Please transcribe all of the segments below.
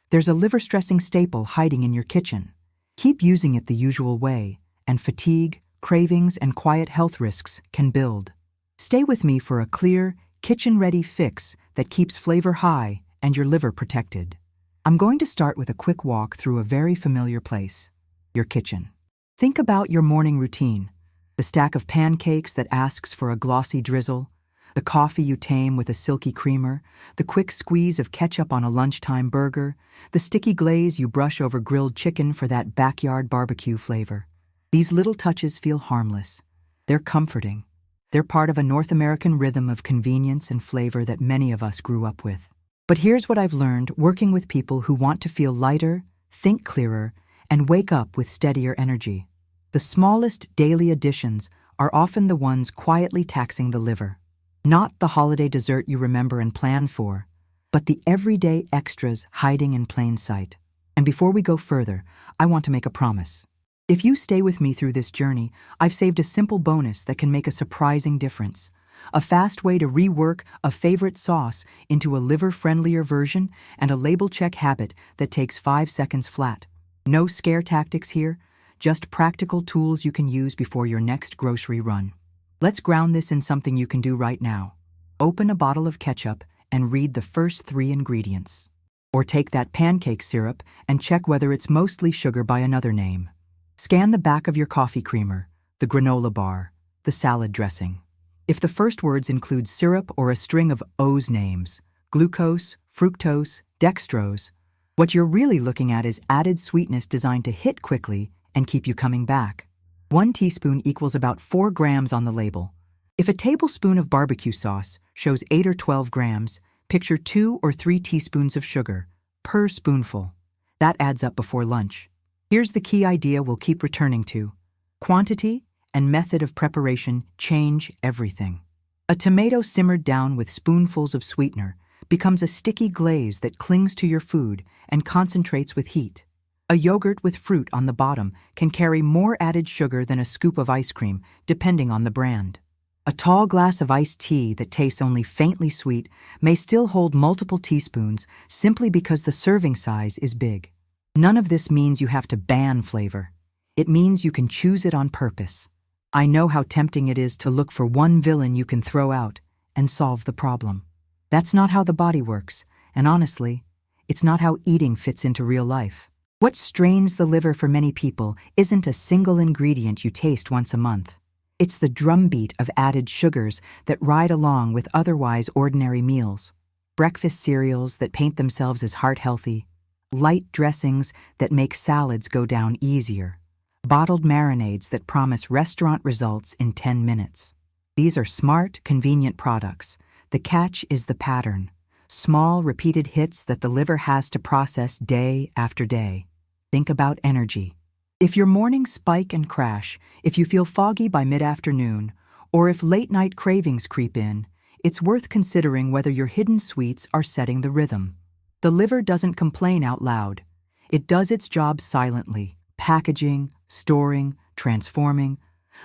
There's a liver-stressing staple hiding in your kitchen. Keep using it the usual way, and fatigue, cravings, and quiet health risks can build. Stay with me for a clear, kitchen-ready fix that keeps flavor high and your liver protected. I'm going to start with a quick walk through a very familiar place, your kitchen. Think about your morning routine, the stack of pancakes that asks for a glossy drizzle, the coffee you tame with a silky creamer, the quick squeeze of ketchup on a lunchtime burger, the sticky glaze you brush over grilled chicken for that backyard barbecue flavor. These little touches feel harmless. They're comforting. They're part of a North American rhythm of convenience and flavor that many of us grew up with. But here's what I've learned working with people who want to feel lighter, think clearer, and wake up with steadier energy. The smallest daily additions are often the ones quietly taxing the liver. Not the holiday dessert you remember and plan for, but the everyday extras hiding in plain sight. And before we go further, I want to make a promise. If you stay with me through this journey, I've saved a simple bonus that can make a surprising difference. A fast way to rework a favorite sauce into a liver-friendlier version and a label check habit that takes 5 seconds flat. No scare tactics here, just practical tools you can use before your next grocery run. Let's ground this in something you can do right now. Open a bottle of ketchup and read the first 3 ingredients. Or take that pancake syrup and check whether it's mostly sugar by another name. Scan the back of your coffee creamer, the granola bar, the salad dressing. If the first words include syrup or a string of O's names, glucose, fructose, dextrose, what you're really looking at is added sweetness designed to hit quickly and keep you coming back. 1 teaspoon equals about 4 grams on the label. If a tablespoon of barbecue sauce shows 8 or 12 grams, picture 2 or 3 teaspoons of sugar per spoonful. That adds up before lunch. Here's the key idea we'll keep returning to. Quantity and method of preparation change everything. A tomato simmered down with spoonfuls of sweetener becomes a sticky glaze that clings to your food and concentrates with heat. A yogurt with fruit on the bottom can carry more added sugar than a scoop of ice cream, depending on the brand. A tall glass of iced tea that tastes only faintly sweet may still hold multiple teaspoons simply because the serving size is big. None of this means you have to ban flavor. It means you can choose it on purpose. I know how tempting it is to look for one villain you can throw out and solve the problem. That's not how the body works, and honestly, it's not how eating fits into real life. What strains the liver for many people isn't a single ingredient you taste once a month. It's the drumbeat of added sugars that ride along with otherwise ordinary meals. Breakfast cereals that paint themselves as heart-healthy, light dressings that make salads go down easier, bottled marinades that promise restaurant results in 10 minutes. These are smart, convenient products. The catch is the pattern. Small, repeated hits that the liver has to process day after day. Think about energy. If your mornings spike and crash, if you feel foggy by mid-afternoon, or if late-night cravings creep in, it's worth considering whether your hidden sweets are setting the rhythm. The liver doesn't complain out loud. It does its job silently, packaging, storing, transforming,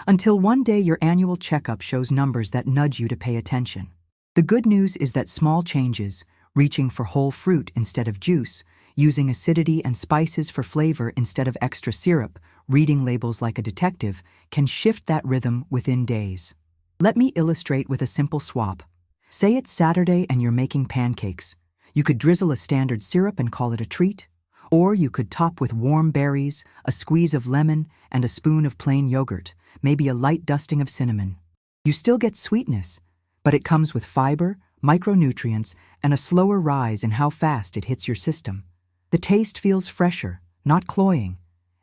until one day your annual checkup shows numbers that nudge you to pay attention. The good news is that small changes, reaching for whole fruit instead of juice, using acidity and spices for flavor instead of extra syrup, reading labels like a detective, can shift that rhythm within days. Let me illustrate with a simple swap. Say it's Saturday and you're making pancakes. You could drizzle a standard syrup and call it a treat, or you could top with warm berries, a squeeze of lemon, and a spoon of plain yogurt, maybe a light dusting of cinnamon. You still get sweetness, but it comes with fiber, micronutrients, and a slower rise in how fast it hits your system. The taste feels fresher, not cloying,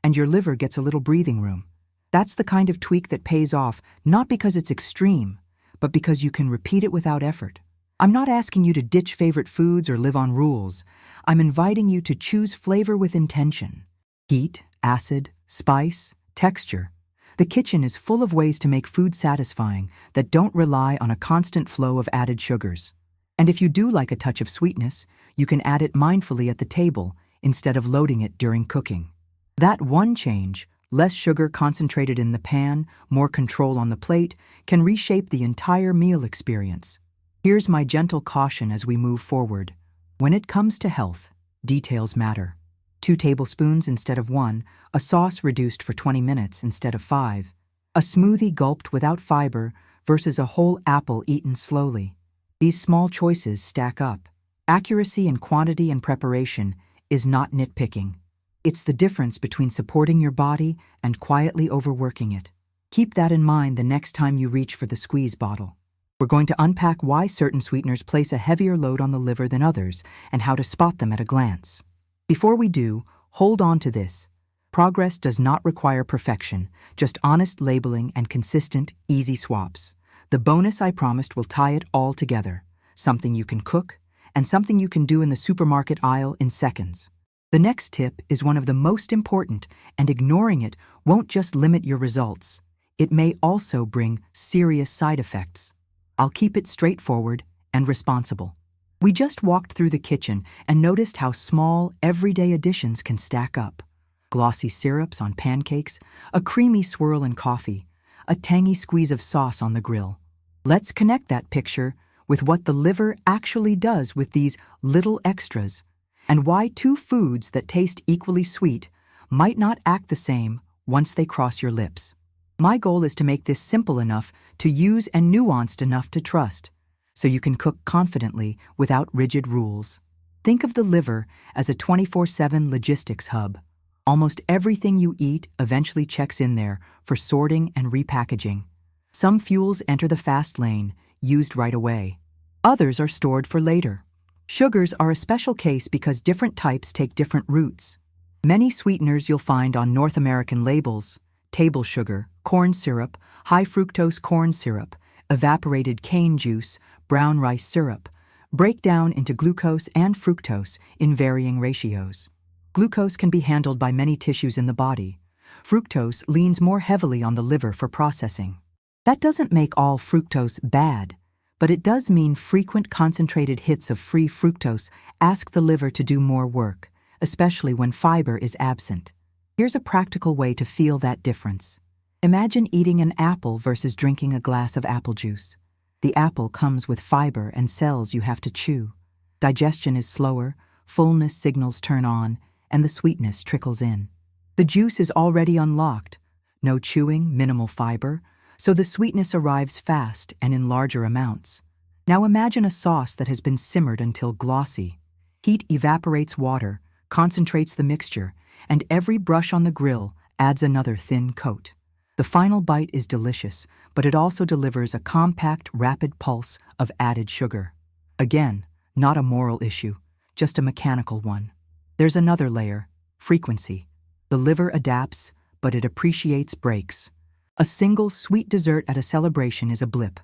and your liver gets a little breathing room. That's the kind of tweak that pays off, not because it's extreme, but because you can repeat it without effort. I'm not asking you to ditch favorite foods or live on rules. I'm inviting you to choose flavor with intention. Heat, acid, spice, texture. The kitchen is full of ways to make food satisfying that don't rely on a constant flow of added sugars. And if you do like a touch of sweetness, you can add it mindfully at the table instead of loading it during cooking. That one change, less sugar concentrated in the pan, more control on the plate, can reshape the entire meal experience. Here's my gentle caution as we move forward. When it comes to health, Details matter. 2 tablespoons instead of 1, a sauce reduced for 20 minutes instead of 5, a smoothie gulped without fiber versus a whole apple eaten slowly. These small choices stack up. Accuracy in quantity and preparation is not nitpicking. It's the difference between supporting your body and quietly overworking it. Keep that in mind the next time you reach for the squeeze bottle. We're going to unpack why certain sweeteners place a heavier load on the liver than others and how to spot them at a glance. Before we do, hold on to this. Progress does not require perfection, just honest labeling and consistent, easy swaps. The bonus I promised will tie it all together. Something you can cook, and something you can do in the supermarket aisle in seconds. The next tip is one of the most important, and ignoring it won't just limit your results. It may also bring serious side effects. I'll keep it straightforward and responsible. We just walked through the kitchen and noticed how small, everyday additions can stack up. Glossy syrups on pancakes, a creamy swirl in coffee, a tangy squeeze of sauce on the grill. Let's connect that picture with what the liver actually does with these little extras, and why 2 foods that taste equally sweet might not act the same once they cross your lips. My goal is to make this simple enough to use and nuanced enough to trust, so you can cook confidently without rigid rules. Think of the liver as a 24/7 logistics hub. Almost everything you eat eventually checks in there for sorting and repackaging. Some fuels enter the fast lane, used right away. Others are stored for later. Sugars are a special case because different types take different routes. Many sweeteners you'll find on North American labels: table sugar, corn syrup, high fructose corn syrup, evaporated cane juice, brown rice syrup, break down into glucose and fructose in varying ratios. Glucose can be handled by many tissues in the body. Fructose leans more heavily on the liver for processing. That doesn't make all fructose bad, but it does mean frequent concentrated hits of free fructose ask the liver to do more work, especially when fiber is absent. Here's a practical way to feel that difference. Imagine eating an apple versus drinking a glass of apple juice. The apple comes with fiber and cells you have to chew. Digestion is slower, fullness signals turn on, and the sweetness trickles in. The juice is already unlocked. No chewing, minimal fiber, so the sweetness arrives fast and in larger amounts. Now imagine a sauce that has been simmered until glossy. Heat evaporates water, concentrates the mixture, and every brush on the grill adds another thin coat. The final bite is delicious, but it also delivers a compact, rapid pulse of added sugar. Again, not a moral issue, just a mechanical one. There's another layer: frequency. The liver adapts, but it appreciates breaks. A single sweet dessert at a celebration is a blip.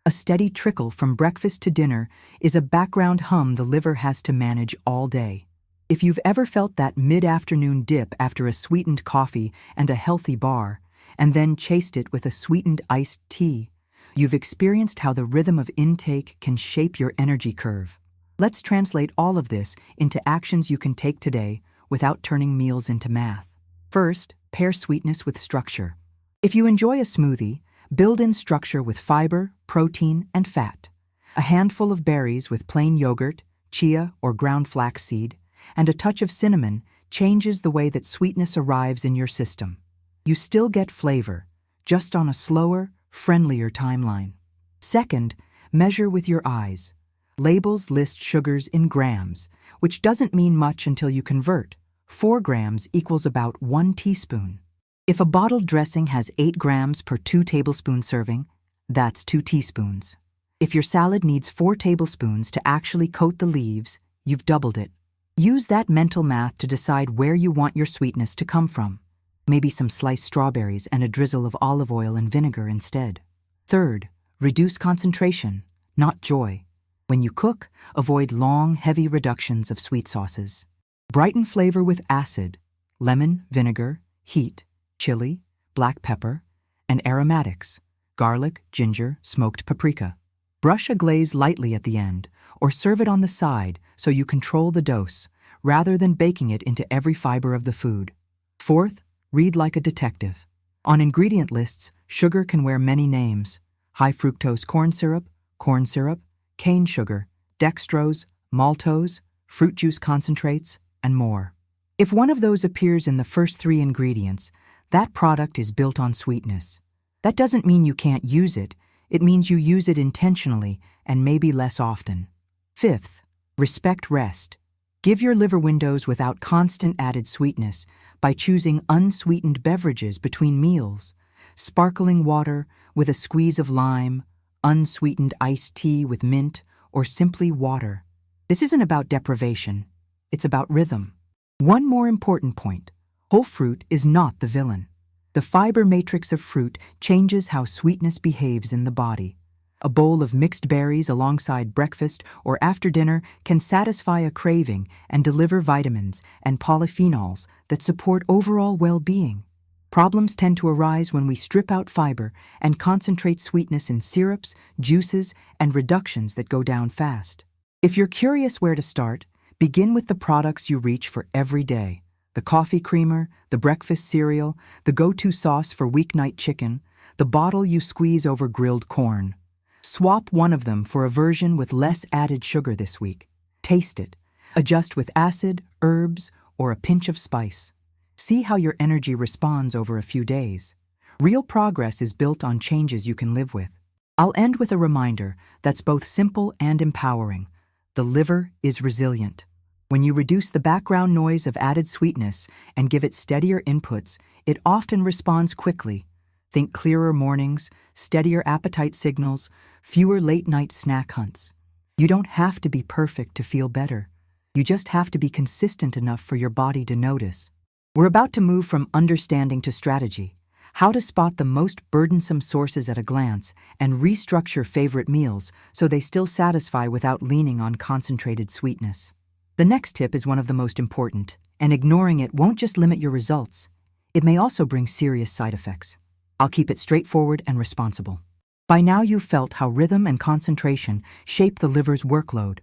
A steady trickle from breakfast to dinner is a background hum the liver has to manage all day. If you've ever felt that mid-afternoon dip after a sweetened coffee and a healthy bar, and then chased it with a sweetened iced tea, you've experienced how the rhythm of intake can shape your energy curve. Let's translate all of this into actions you can take today without turning meals into math. First, pair sweetness with structure. If you enjoy a smoothie, build in structure with fiber, protein, and fat. A handful of berries with plain yogurt, chia or ground flaxseed, and a touch of cinnamon changes the way that sweetness arrives in your system. You still get flavor, just on a slower, friendlier timeline. Second, measure with your eyes. Labels list sugars in grams, which doesn't mean much until you convert. 4 grams equals about 1 teaspoon. If a bottled dressing has 8 grams per 2 tablespoon serving, that's 2 teaspoons. If your salad needs 4 tablespoons to actually coat the leaves, you've doubled it. Use that mental math to decide where you want your sweetness to come from. Maybe some sliced strawberries and a drizzle of olive oil and vinegar instead. Third, reduce concentration, not joy. When you cook, avoid long, heavy reductions of sweet sauces. Brighten flavor with acid, lemon, vinegar, heat, chili, black pepper, and aromatics, garlic, ginger, smoked paprika. Brush a glaze lightly at the end, or serve it on the side so you control the dose, rather than baking it into every fiber of the food. Fourth, read like a detective. On ingredient lists, sugar can wear many names: high fructose corn syrup, cane sugar, dextrose, maltose, fruit juice concentrates, and more. If one of those appears in the first three ingredients, that product is built on sweetness. That doesn't mean you can't use it. It means you use it intentionally and maybe less often. Fifth, respect rest. Give your liver windows without constant added sweetness by choosing unsweetened beverages between meals. Sparkling water with a squeeze of lime, unsweetened iced tea with mint, or simply water. This isn't about deprivation. It's about rhythm. One more important point. Whole fruit is not the villain. The fiber matrix of fruit changes how sweetness behaves in the body. A bowl of mixed berries alongside breakfast or after dinner can satisfy a craving and deliver vitamins and polyphenols that support overall well-being. Problems tend to arise when we strip out fiber and concentrate sweetness in syrups, juices, and reductions that go down fast. If you're curious where to start, begin with the products you reach for every day. The coffee creamer, the breakfast cereal, the go-to sauce for weeknight chicken, the bottle you squeeze over grilled corn. Swap one of them for a version with less added sugar this week. Taste it. Adjust with acid, herbs, or a pinch of spice. See how your energy responds over a few days. Real progress is built on changes you can live with. I'll end with a reminder that's both simple and empowering. The liver is resilient. When you reduce the background noise of added sweetness and give it steadier inputs, it often responds quickly. Think clearer mornings, steadier appetite signals, fewer late-night snack hunts. You don't have to be perfect to feel better. You just have to be consistent enough for your body to notice. We're about to move from understanding to strategy. How to spot the most burdensome sources at a glance and restructure favorite meals so they still satisfy without leaning on concentrated sweetness. The next tip is one of the most important, and ignoring it won't just limit your results. It may also bring serious side effects. I'll keep it straightforward and responsible. By now you've felt how rhythm and concentration shape the liver's workload.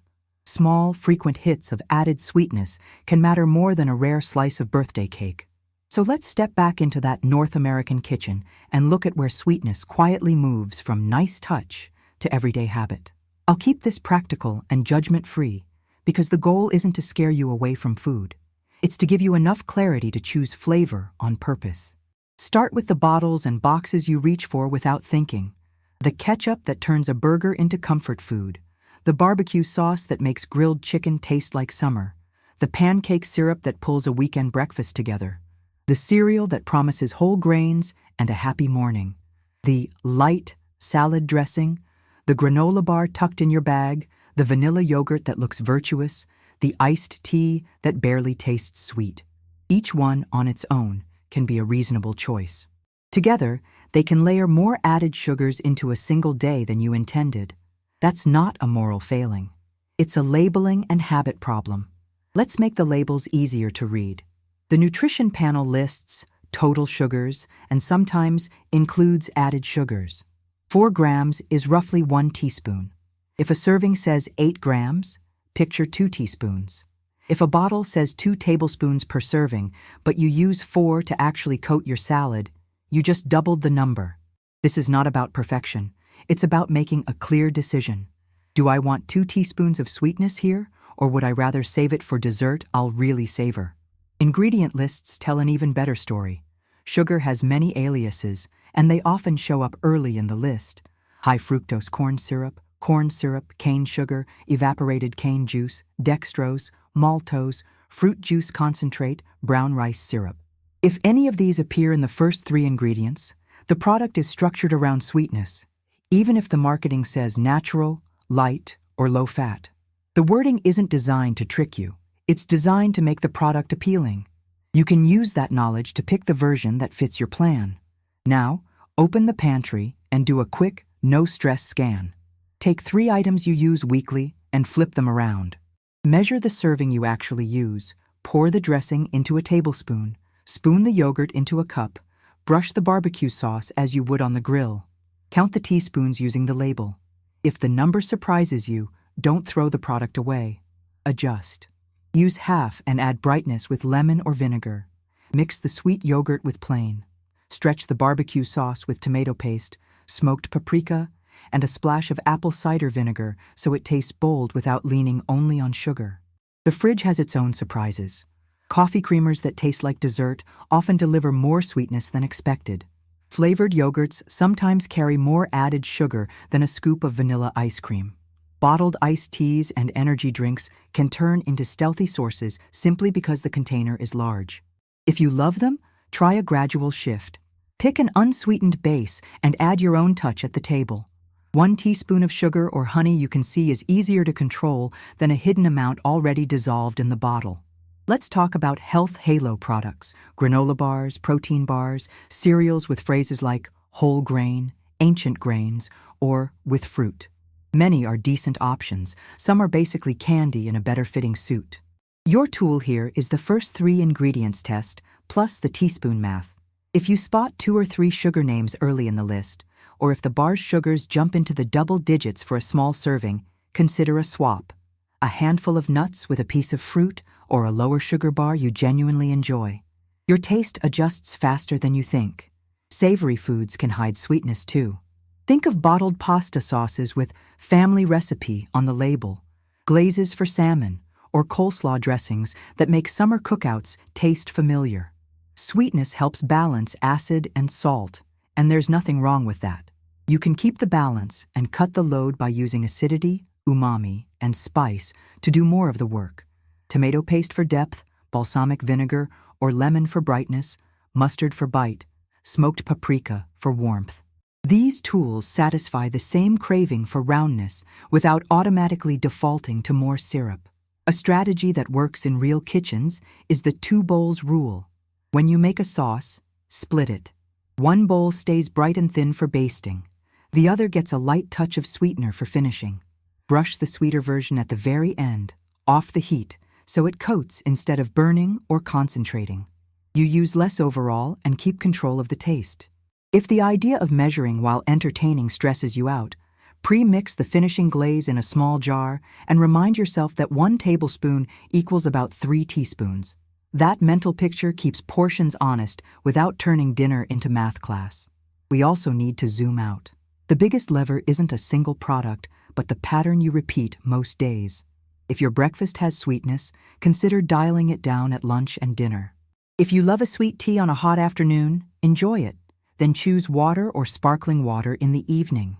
Small, frequent hits of added sweetness can matter more than a rare slice of birthday cake. So let's step back into that North American kitchen and look at where sweetness quietly moves from nice touch to everyday habit. I'll keep this practical and judgment-free because the goal isn't to scare you away from food. It's to give you enough clarity to choose flavor on purpose. Start with the bottles and boxes you reach for without thinking. The ketchup that turns a burger into comfort food. The barbecue sauce that makes grilled chicken taste like summer. The pancake syrup that pulls a weekend breakfast together. The cereal that promises whole grains and a happy morning. The light salad dressing. The granola bar tucked in your bag. The vanilla yogurt that looks virtuous. The iced tea that barely tastes sweet. Each one on its own can be a reasonable choice. Together, they can layer more added sugars into a single day than you intended. That's not a moral failing. It's a labeling and habit problem. Let's make the labels easier to read. The nutrition panel lists total sugars and sometimes includes added sugars. 4 grams is roughly 1 teaspoon. If a serving says 8 grams, picture 2 teaspoons. If a bottle says 2 tablespoons per serving, but you use 4 to actually coat your salad, you just doubled the number. This is not about perfection. It's about making a clear decision. Do I want 2 teaspoons of sweetness here, or would I rather save it for dessert I'll really savor? Ingredient lists tell an even better story. Sugar has many aliases, and they often show up early in the list. High fructose corn syrup, cane sugar, evaporated cane juice, dextrose, maltose, fruit juice concentrate, brown rice syrup. If any of these appear in the first 3 ingredients, the product is structured around sweetness, even if the marketing says natural, light, or low fat. The wording isn't designed to trick you. It's designed to make the product appealing. You can use that knowledge to pick the version that fits your plan. Now, open the pantry and do a quick, no-stress scan. Take 3 items you use weekly and flip them around. Measure the serving you actually use, pour the dressing into a tablespoon, spoon the yogurt into a cup, brush the barbecue sauce as you would on the grill. Count the teaspoons using the label. If the number surprises you, don't throw the product away. Adjust. Use half and add brightness with lemon or vinegar. Mix the sweet yogurt with plain. Stretch the barbecue sauce with tomato paste, smoked paprika, and a splash of apple cider vinegar so it tastes bold without leaning only on sugar. The fridge has its own surprises. Coffee creamers that taste like dessert often deliver more sweetness than expected. Flavored yogurts sometimes carry more added sugar than a scoop of vanilla ice cream. Bottled iced teas and energy drinks can turn into stealthy sources simply because the container is large. If you love them, try a gradual shift. Pick an unsweetened base and add your own touch at the table. 1 teaspoon of sugar or honey you can see is easier to control than a hidden amount already dissolved in the bottle. Let's talk about health halo products, granola bars, protein bars, cereals with phrases like whole grain, ancient grains, or with fruit. Many are decent options. Some are basically candy in a better-fitting suit. Your tool here is the first 3 ingredients test, plus the teaspoon math. If you spot 2 or 3 sugar names early in the list, or if the bar's sugars jump into the double digits for a small serving, consider a swap. A handful of nuts with a piece of fruit, or a lower sugar bar you genuinely enjoy. Your taste adjusts faster than you think. Savory foods can hide sweetness too. Think of bottled pasta sauces with family recipe on the label, glazes for salmon, or coleslaw dressings that make summer cookouts taste familiar. Sweetness helps balance acid and salt, and there's nothing wrong with that. You can keep the balance and cut the load by using acidity, umami, and spice to do more of the work. Tomato paste for depth, balsamic vinegar, or lemon for brightness, mustard for bite, smoked paprika for warmth. These tools satisfy the same craving for roundness without automatically defaulting to more syrup. A strategy that works in real kitchens is the 2 bowls rule. When you make a sauce, split it. 1 bowl stays bright and thin for basting. The other gets a light touch of sweetener for finishing. Brush the sweeter version at the very end, off the heat, so it coats instead of burning or concentrating. You use less overall and keep control of the taste. If the idea of measuring while entertaining stresses you out, pre-mix the finishing glaze in a small jar and remind yourself that 1 tablespoon equals about 3 teaspoons. That mental picture keeps portions honest without turning dinner into math class. We also need to zoom out. The biggest lever isn't a single product, but the pattern you repeat most days. If your breakfast has sweetness, consider dialing it down at lunch and dinner. If you love a sweet tea on a hot afternoon, enjoy it. Then choose water or sparkling water in the evening.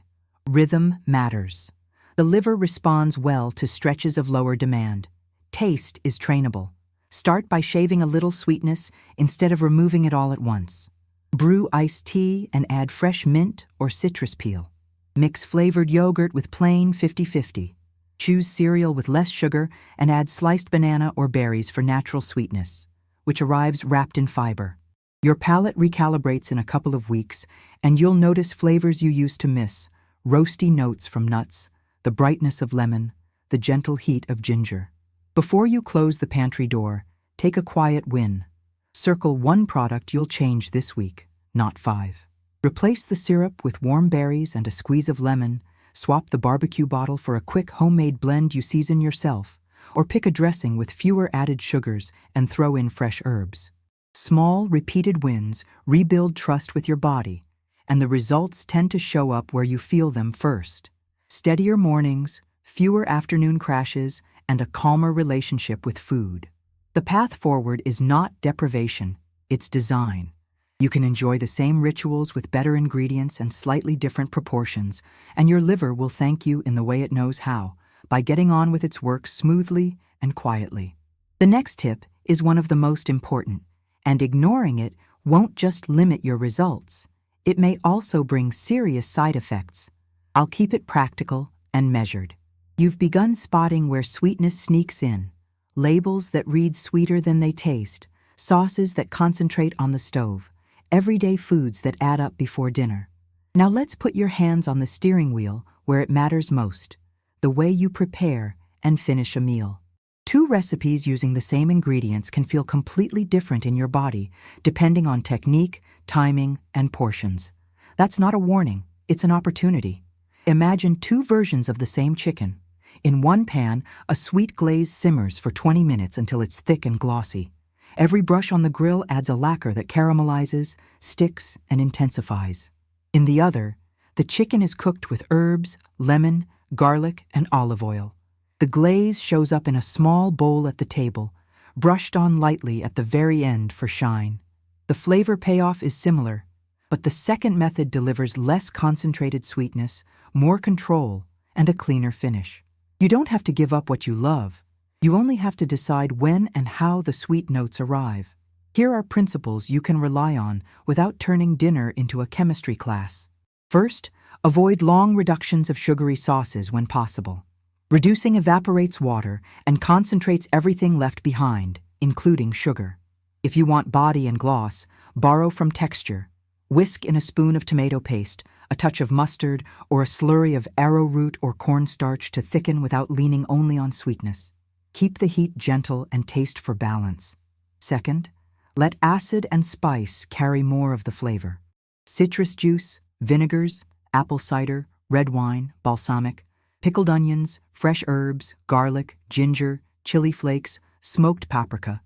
Rhythm matters. The liver responds well to stretches of lower demand. Taste is trainable. Start by shaving a little sweetness instead of removing it all at once. Brew iced tea and add fresh mint or citrus peel. Mix flavored yogurt with plain 50-50. Choose cereal with less sugar and add sliced banana or berries for natural sweetness, which arrives wrapped in fiber. Your palate recalibrates in a couple of weeks, and you'll notice flavors you used to miss: roasty notes from nuts, the brightness of lemon, the gentle heat of ginger. Before you close the pantry door, take a quiet win. Circle 1 product you'll change this week, not 5. Replace the syrup with warm berries and a squeeze of lemon, swap the barbecue bottle for a quick homemade blend you season yourself, or pick a dressing with fewer added sugars and throw in fresh herbs. Small, repeated wins rebuild trust with your body, and the results tend to show up where you feel them first. Steadier mornings, fewer afternoon crashes, and a calmer relationship with food. The path forward is not deprivation, it's design. You can enjoy the same rituals with better ingredients and slightly different proportions, and your liver will thank you in the way it knows how, by getting on with its work smoothly and quietly. The next tip is one of the most important, and ignoring it won't just limit your results. It may also bring serious side effects. I'll keep it practical and measured. You've begun spotting where sweetness sneaks in. Labels that read sweeter than they taste, sauces that concentrate on the stove, everyday foods that add up before dinner. Now let's put your hands on the steering wheel where it matters most, the way you prepare and finish a meal. 2 recipes using the same ingredients can feel completely different in your body, depending on technique, timing, and portions. That's not a warning, it's an opportunity. Imagine 2 versions of the same chicken. In one pan, a sweet glaze simmers for 20 minutes until it's thick and glossy. Every brush on the grill adds a lacquer that caramelizes, sticks, and intensifies. In the other, the chicken is cooked with herbs, lemon, garlic, and olive oil. The glaze shows up in a small bowl at the table, brushed on lightly at the very end for shine. The flavor payoff is similar, but the second method delivers less concentrated sweetness, more control, and a cleaner finish. You don't have to give up what you love. You only have to decide when and how the sweet notes arrive. Here are principles you can rely on without turning dinner into a chemistry class. First, avoid long reductions of sugary sauces when possible. Reducing evaporates water and concentrates everything left behind, including sugar. If you want body and gloss, borrow from texture. Whisk in a spoon of tomato paste, a touch of mustard, or a slurry of arrowroot or cornstarch to thicken without leaning only on sweetness. Keep the heat gentle and taste for balance. Second, let acid and spice carry more of the flavor. Citrus juice, vinegars, apple cider, red wine, balsamic, pickled onions, fresh herbs, garlic, ginger, chili flakes, smoked paprika.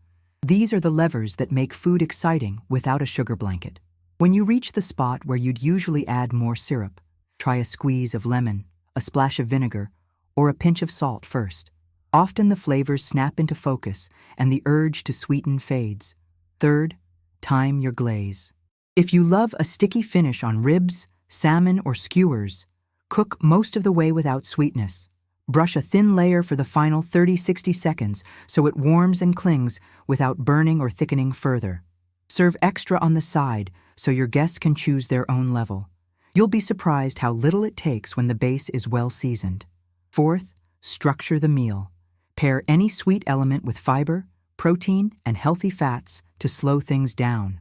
These are the levers that make food exciting without a sugar blanket. When you reach the spot where you'd usually add more syrup, try a squeeze of lemon, a splash of vinegar, or a pinch of salt first. Often the flavors snap into focus and the urge to sweeten fades. Third, time your glaze. If you love a sticky finish on ribs, salmon, or skewers, cook most of the way without sweetness. Brush a thin layer for the final 30-60 seconds so it warms and clings without burning or thickening further. Serve extra on the side so your guests can choose their own level. You'll be surprised how little it takes when the base is well seasoned. Fourth, structure the meal. Pair any sweet element with fiber, protein, and healthy fats to slow things down.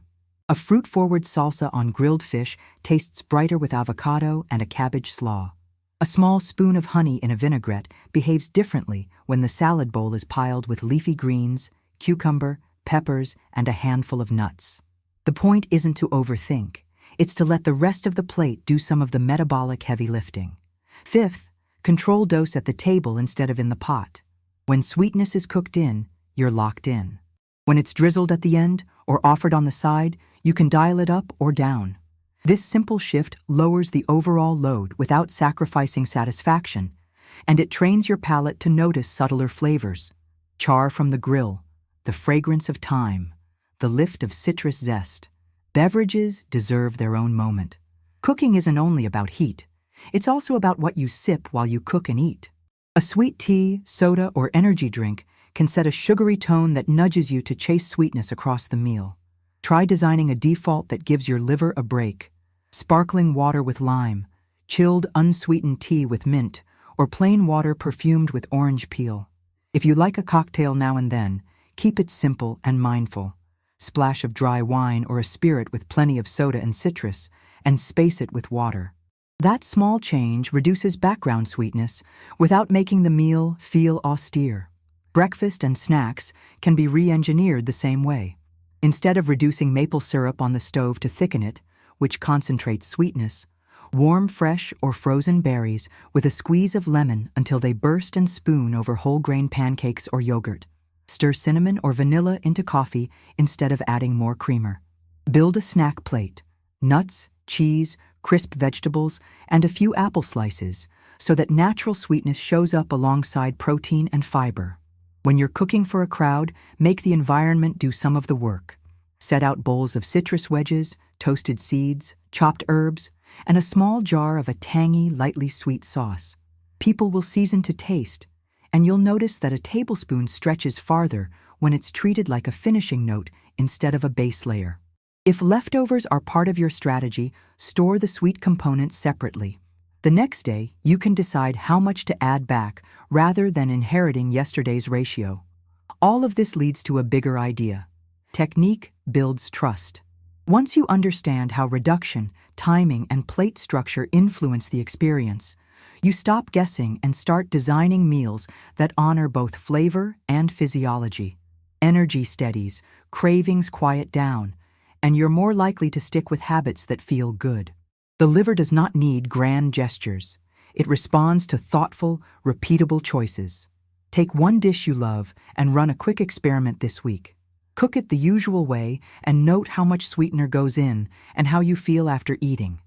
A fruit-forward salsa on grilled fish tastes brighter with avocado and a cabbage slaw. A small spoon of honey in a vinaigrette behaves differently when the salad bowl is piled with leafy greens, cucumber, peppers, and a handful of nuts. The point isn't to overthink. It's to let the rest of the plate do some of the metabolic heavy lifting. Fifth, control dose at the table instead of in the pot. When sweetness is cooked in, you're locked in. When it's drizzled at the end or offered on the side, you can dial it up or down. This simple shift lowers the overall load without sacrificing satisfaction, and it trains your palate to notice subtler flavors. Char from the grill, the fragrance of thyme, the lift of citrus zest. Beverages deserve their own moment. Cooking isn't only about heat. It's also about what you sip while you cook and eat. A sweet tea, soda, or energy drink can set a sugary tone that nudges you to chase sweetness across the meal. Try designing a default that gives your liver a break. Sparkling water with lime, chilled unsweetened tea with mint, or plain water perfumed with orange peel. If you like a cocktail now and then, keep it simple and mindful. Splash of dry wine or a spirit with plenty of soda and citrus, and space it with water. That small change reduces background sweetness without making the meal feel austere. Breakfast and snacks can be re-engineered the same way. Instead of reducing maple syrup on the stove to thicken it, which concentrates sweetness, warm fresh or frozen berries with a squeeze of lemon until they burst and spoon over whole grain pancakes or yogurt. Stir cinnamon or vanilla into coffee instead of adding more creamer. Build a snack plate. Nuts, cheese, crisp vegetables, and a few apple slices so that natural sweetness shows up alongside protein and fiber. When you're cooking for a crowd, make the environment do some of the work. Set out bowls of citrus wedges, toasted seeds, chopped herbs, and a small jar of a tangy, lightly sweet sauce. People will season to taste, and you'll notice that a tablespoon stretches farther when it's treated like a finishing note instead of a base layer. If leftovers are part of your strategy, store the sweet components separately. The next day, you can decide how much to add back rather than inheriting yesterday's ratio. All of this leads to a bigger idea. Technique builds trust. Once you understand how reduction, timing, and plate structure influence the experience, you stop guessing and start designing meals that honor both flavor and physiology. Energy steadies, cravings quiet down, and you're more likely to stick with habits that feel good. The liver does not need grand gestures. It responds to thoughtful, repeatable choices. Take one dish you love and run a quick experiment this week. Cook it the usual way and note how much sweetener goes in and how you feel after eating.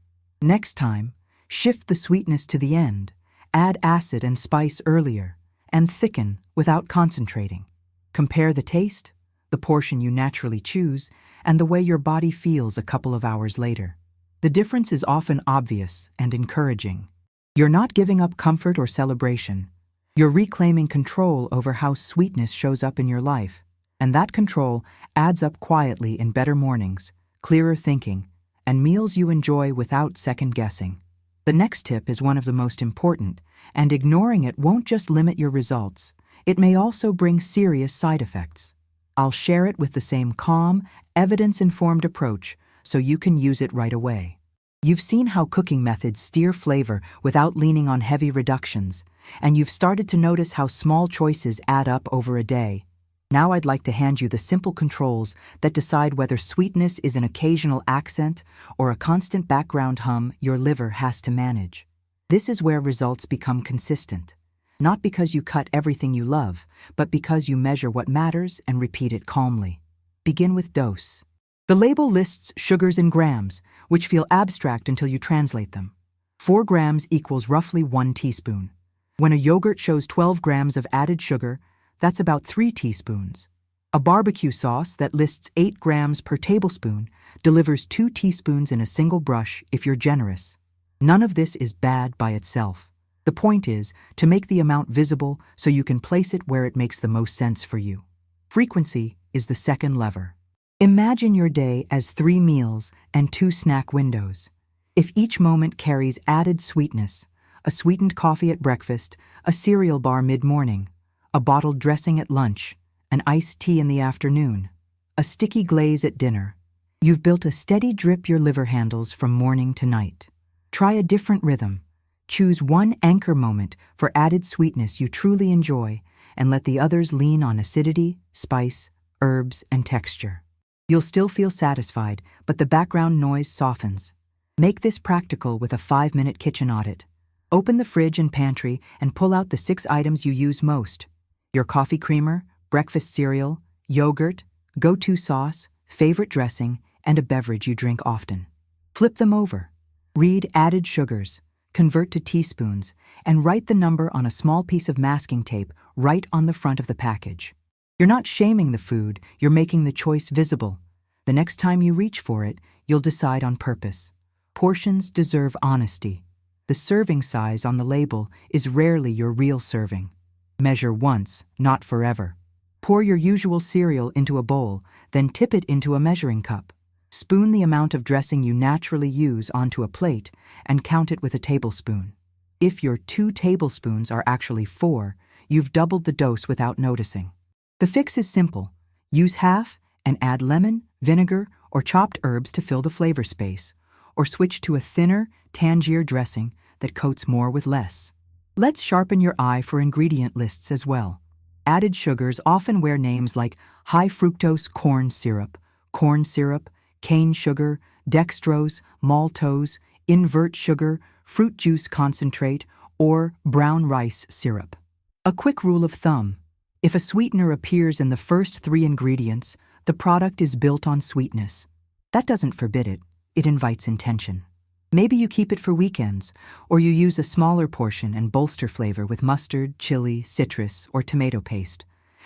Next time, shift the sweetness to the end, add acid and spice earlier, and thicken without concentrating. Compare the taste, the portion you naturally choose, and the way your body feels a couple of hours later. The difference is often obvious and encouraging. You're not giving up comfort or celebration. You're reclaiming control over how sweetness shows up in your life, and that control adds up quietly in better mornings, clearer thinking, and meals you enjoy without second-guessing. The next tip is one of the most important, and ignoring it won't just limit your results, it may also bring serious side effects. I'll share it with the same calm, evidence-informed approach so you can use it right away. You've seen how cooking methods steer flavor without leaning on heavy reductions, and you've started to notice how small choices add up over a day. Now I'd like to hand you the simple controls that decide whether sweetness is an occasional accent or a constant background hum your liver has to manage. This is where results become consistent, not because you cut everything you love, but because you measure what matters and repeat it calmly. Begin with dose. The label lists sugars in grams, which feel abstract until you translate them. 4 grams equals roughly 1 teaspoon. When a yogurt shows 12 grams of added sugar, that's about 3 teaspoons. A barbecue sauce that lists 8 grams per tablespoon delivers 2 teaspoons in a single brush if you're generous. None of this is bad by itself. The point is to make the amount visible so you can place it where it makes the most sense for you. Frequency is the second lever. Imagine your day as 3 meals and 2 snack windows. If each moment carries added sweetness, a sweetened coffee at breakfast, a cereal bar mid-morning, a bottled dressing at lunch, an iced tea in the afternoon, a sticky glaze at dinner, you've built a steady drip your liver handles from morning to night. Try a different rhythm. Choose one anchor moment for added sweetness you truly enjoy and let the others lean on acidity, spice, herbs, and texture. You'll still feel satisfied, but the background noise softens. Make this practical with a 5-minute kitchen audit. Open the fridge and pantry and pull out the 6 items you use most. Your coffee creamer, breakfast cereal, yogurt, go-to sauce, favorite dressing, and a beverage you drink often. Flip them over. Read added sugars, convert to teaspoons, and write the number on a small piece of masking tape right on the front of the package. You're not shaming the food, you're making the choice visible. The next time you reach for it, you'll decide on purpose. Portions deserve honesty. The serving size on the label is rarely your real serving. Measure once, not forever. Pour your usual cereal into a bowl, then tip it into a measuring cup. Spoon the amount of dressing you naturally use onto a plate and count it with a tablespoon. If your 2 tablespoons are actually 4, you've doubled the dose without noticing. The fix is simple. Use half and add lemon, vinegar, or chopped herbs to fill the flavor space, or switch to a thinner, Tangier dressing that coats more with less. Let's sharpen your eye for ingredient lists as well. Added sugars often wear names like high fructose corn syrup, cane sugar, dextrose, maltose, invert sugar, fruit juice concentrate, or brown rice syrup. A quick rule of thumb: if a sweetener appears in the first 3 ingredients, the product is built on sweetness. That doesn't forbid it, it invites intention. Maybe you keep it for weekends, or you use a smaller portion and bolster flavor with mustard, chili, citrus, or tomato paste.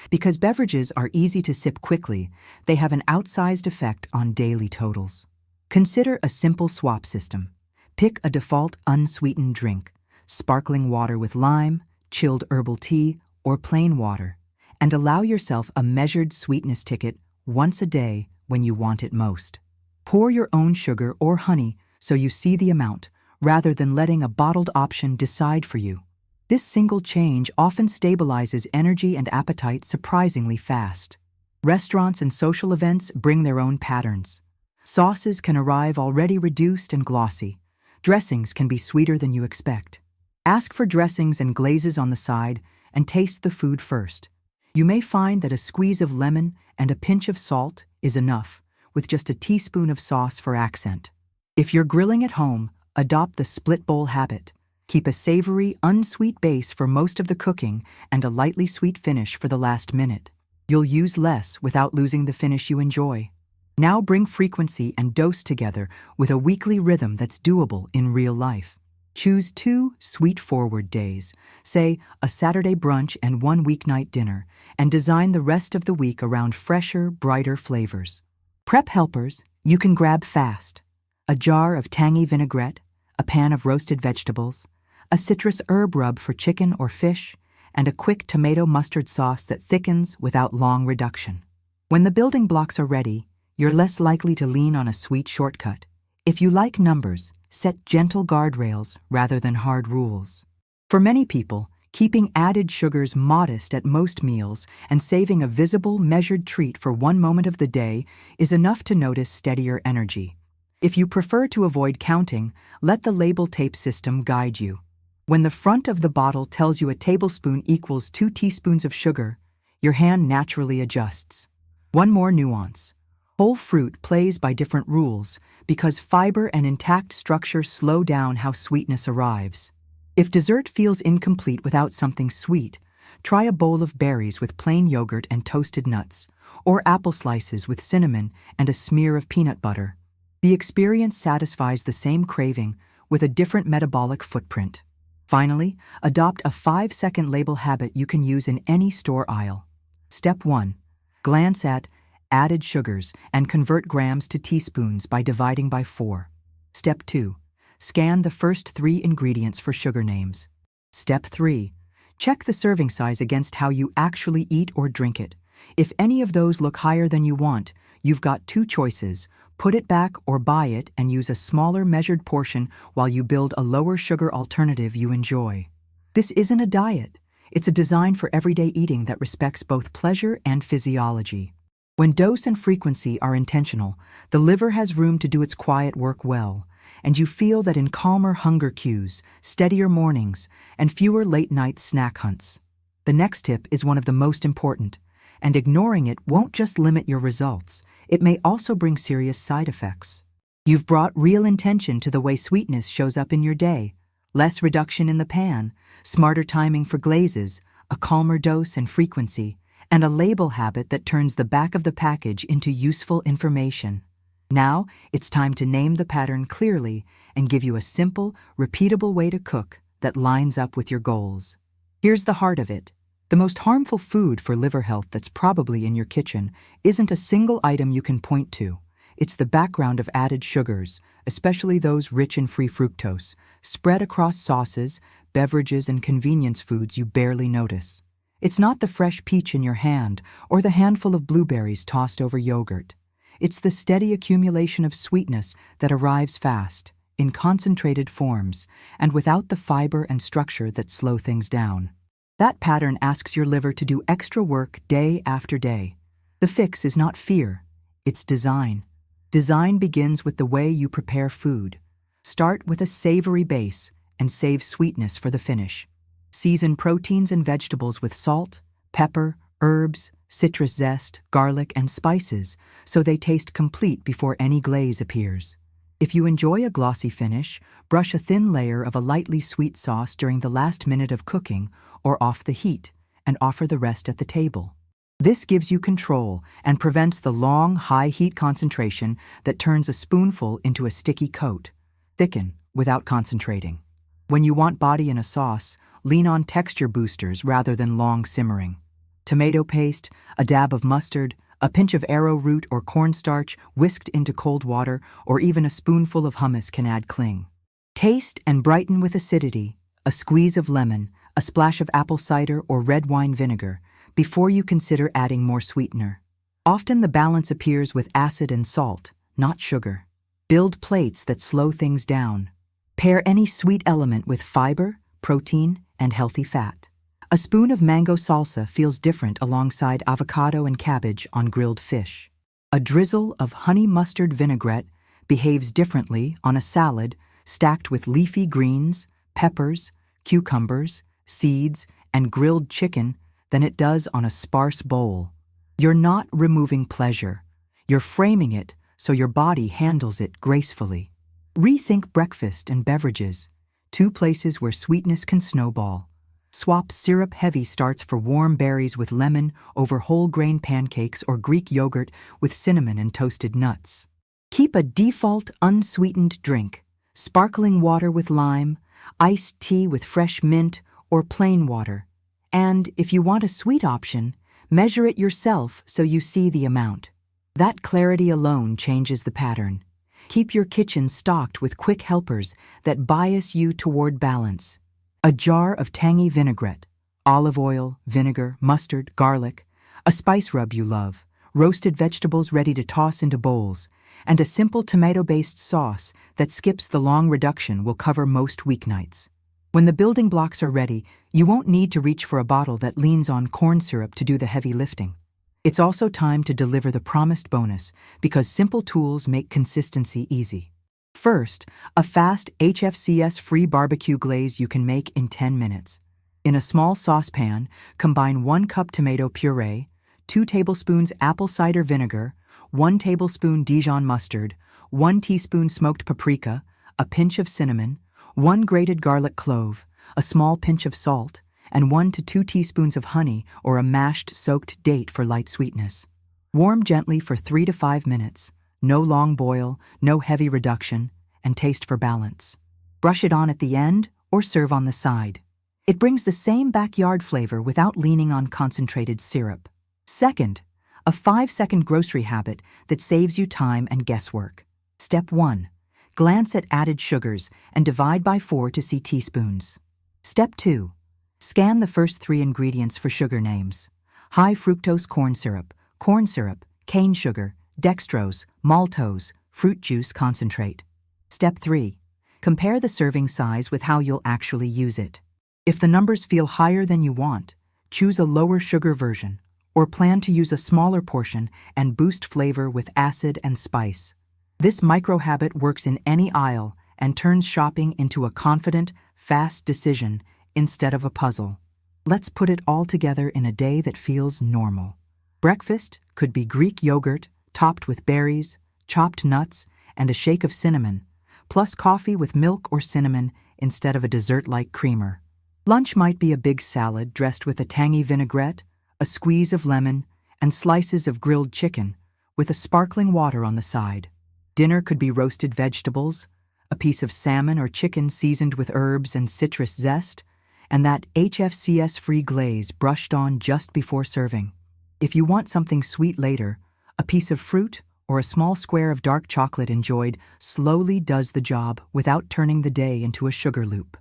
Because beverages are easy to sip quickly, they have an outsized effect on daily totals. Consider a simple swap system. Pick a default unsweetened drink, sparkling water with lime, chilled herbal tea, or plain water, and allow yourself a measured sweetness ticket once a day when you want it most. Pour your own sugar or honey so you see the amount, rather than letting a bottled option decide for you. This single change often stabilizes energy and appetite surprisingly fast. Restaurants and social events bring their own patterns. Sauces can arrive already reduced and glossy. Dressings can be sweeter than you expect. Ask for dressings and glazes on the side and taste the food first. You may find that a squeeze of lemon and a pinch of salt is enough, with just a teaspoon of sauce for accent. If you're grilling at home, adopt the split bowl habit. Keep a savory, unsweet base for most of the cooking and a lightly sweet finish for the last minute. You'll use less without losing the finish you enjoy. Now bring frequency and dose together with a weekly rhythm that's doable in real life. Choose 2 sweet-forward days, say a Saturday brunch and 1 weeknight dinner, and design the rest of the week around fresher, brighter flavors. Prep helpers you can grab fast: a jar of tangy vinaigrette, a pan of roasted vegetables, a citrus herb rub for chicken or fish, and a quick tomato mustard sauce that thickens without long reduction. When the building blocks are ready, you're less likely to lean on a sweet shortcut. If you like numbers, set gentle guardrails rather than hard rules. For many people, keeping added sugars modest at most meals and saving a visible, measured treat for one moment of the day is enough to notice steadier energy. If you prefer to avoid counting, let the label tape system guide you. When the front of the bottle tells you a tablespoon equals 2 teaspoons of sugar, your hand naturally adjusts. One more nuance: whole fruit plays by different rules because fiber and intact structure slow down how sweetness arrives. If dessert feels incomplete without something sweet, try a bowl of berries with plain yogurt and toasted nuts, or apple slices with cinnamon and a smear of peanut butter. The experience satisfies the same craving with a different metabolic footprint. Finally, adopt a 5-second label habit you can use in any store aisle. Step 1. Glance at added sugars and convert grams to teaspoons by dividing by 4. Step 2. Scan the first 3 ingredients for sugar names. Step 3. Check the serving size against how you actually eat or drink it. If any of those look higher than you want, you've got 2 choices: put it back or buy it and use a smaller measured portion while you build a lower sugar alternative you enjoy. This isn't a diet. It's a design for everyday eating that respects both pleasure and physiology. When dose and frequency are intentional, the liver has room to do its quiet work well, and you feel that in calmer hunger cues, steadier mornings, and fewer late-night snack hunts. The next tip is one of the most important, and ignoring it won't just limit your results, it may also bring serious side effects. You've brought real intention to the way sweetness shows up in your day: less reduction in the pan, smarter timing for glazes, a calmer dose and frequency, and a label habit that turns the back of the package into useful information. Now, it's time to name the pattern clearly and give you a simple, repeatable way to cook that lines up with your goals. Here's the heart of it. The most harmful food for liver health that's probably in your kitchen isn't a single item you can point to. It's the background of added sugars, especially those rich in free fructose, spread across sauces, beverages, and convenience foods you barely notice. It's not the fresh peach in your hand or the handful of blueberries tossed over yogurt. It's the steady accumulation of sweetness that arrives fast, in concentrated forms, and without the fiber and structure that slow things down. That pattern asks your liver to do extra work day after day. The fix is not fear, it's design. Design begins with the way you prepare food. Start with a savory base and save sweetness for the finish. Season proteins and vegetables with salt, pepper, herbs, citrus zest, garlic, and spices so they taste complete before any glaze appears. If you enjoy a glossy finish, brush a thin layer of a lightly sweet sauce during the last minute of cooking or off the heat, and offer the rest at the table. This gives you control and prevents the long, high heat concentration that turns a spoonful into a sticky coat. Thicken without concentrating. When you want body in a sauce, lean on texture boosters rather than long simmering. Tomato paste, a dab of mustard, a pinch of arrowroot or cornstarch whisked into cold water, or even a spoonful of hummus can add cling. Taste and brighten with acidity, a squeeze of lemon, a splash of apple cider or red wine vinegar, before you consider adding more sweetener. Often the balance appears with acid and salt, not sugar. Build plates that slow things down. Pair any sweet element with fiber, protein, and healthy fat. A spoon of mango salsa feels different alongside avocado and cabbage on grilled fish. A drizzle of honey mustard vinaigrette behaves differently on a salad stacked with leafy greens, peppers, cucumbers, seeds, and grilled chicken than it does on a sparse bowl. You're not removing pleasure. You're framing it so your body handles it gracefully. Rethink breakfast and beverages, 2 places where sweetness can snowball. Swap syrup-heavy starts for warm berries with lemon over whole-grain pancakes or Greek yogurt with cinnamon and toasted nuts. Keep a default unsweetened drink, sparkling water with lime, iced tea with fresh mint, or plain water. And if you want a sweet option, Measure it yourself so you see the amount. That clarity alone changes the pattern. Keep your kitchen stocked with quick helpers that bias you toward balance. A jar of tangy vinaigrette, olive oil, vinegar, mustard, garlic, a spice rub you love, roasted vegetables ready to toss into bowls, and a simple tomato-based sauce that skips the long reduction will cover most weeknights. When the building blocks are ready, you won't need to reach for a bottle that leans on corn syrup to do the heavy lifting. It's also time to deliver the promised bonus, because simple tools make consistency easy. First, a fast HFCS-free barbecue glaze you can make in 10 minutes. In a small saucepan, combine 1 cup tomato puree, 2 tablespoons apple cider vinegar, 1 tablespoon Dijon mustard, 1 teaspoon smoked paprika, a pinch of cinnamon, 1 grated garlic clove, a small pinch of salt, and 1 to 2 teaspoons of honey or a mashed soaked date for light sweetness. Warm gently for 3 to 5 minutes, no long boil, no heavy reduction, and taste for balance. Brush it on at the end or serve on the side. It brings the same backyard flavor without leaning on concentrated syrup. Second, a 5-second grocery habit that saves you time and guesswork. Step 1. Glance at added sugars and divide by 4 to see teaspoons. Step 2. Scan the first 3 ingredients for sugar names: high fructose corn syrup, cane sugar, dextrose, maltose, fruit juice concentrate. Step 3. Compare the serving size with how you'll actually use it. If the numbers feel higher than you want, choose a lower sugar version, or plan to use a smaller portion and boost flavor with acid and spice. This micro-habit works in any aisle and turns shopping into a confident, fast decision instead of a puzzle. Let's put it all together in a day that feels normal. Breakfast could be Greek yogurt topped with berries, chopped nuts, and a shake of cinnamon, plus coffee with milk or cinnamon instead of a dessert-like creamer. Lunch might be a big salad dressed with a tangy vinaigrette, a squeeze of lemon, and slices of grilled chicken, with a sparkling water on the side. Dinner could be roasted vegetables, a piece of salmon or chicken seasoned with herbs and citrus zest, and that HFCS-free glaze brushed on just before serving. If you want something sweet later, a piece of fruit or a small square of dark chocolate enjoyed slowly does the job without turning the day into a sugar loop.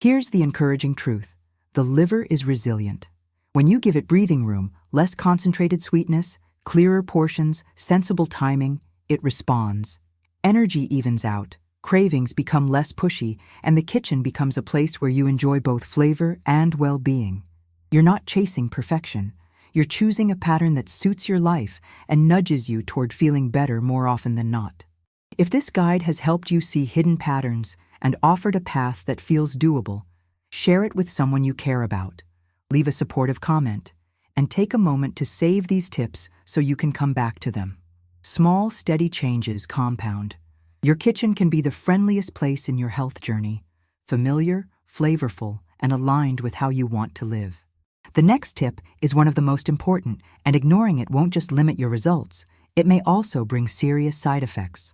Here's the encouraging truth: the liver is resilient. When you give it breathing room, less concentrated sweetness, clearer portions, sensible timing, it responds. Energy evens out, cravings become less pushy, and the kitchen becomes a place where you enjoy both flavor and well-being. You're not chasing perfection. You're choosing a pattern that suits your life and nudges you toward feeling better more often than not. If this guide has helped you see hidden patterns and offered a path that feels doable, share it with someone you care about. Leave a supportive comment, and take a moment to save these tips so you can come back to them. Small, steady changes compound. Your kitchen can be the friendliest place in your health journey, familiar, flavorful, and aligned with how you want to live. The next tip is one of the most important, and ignoring it won't just limit your results, it may also bring serious side effects.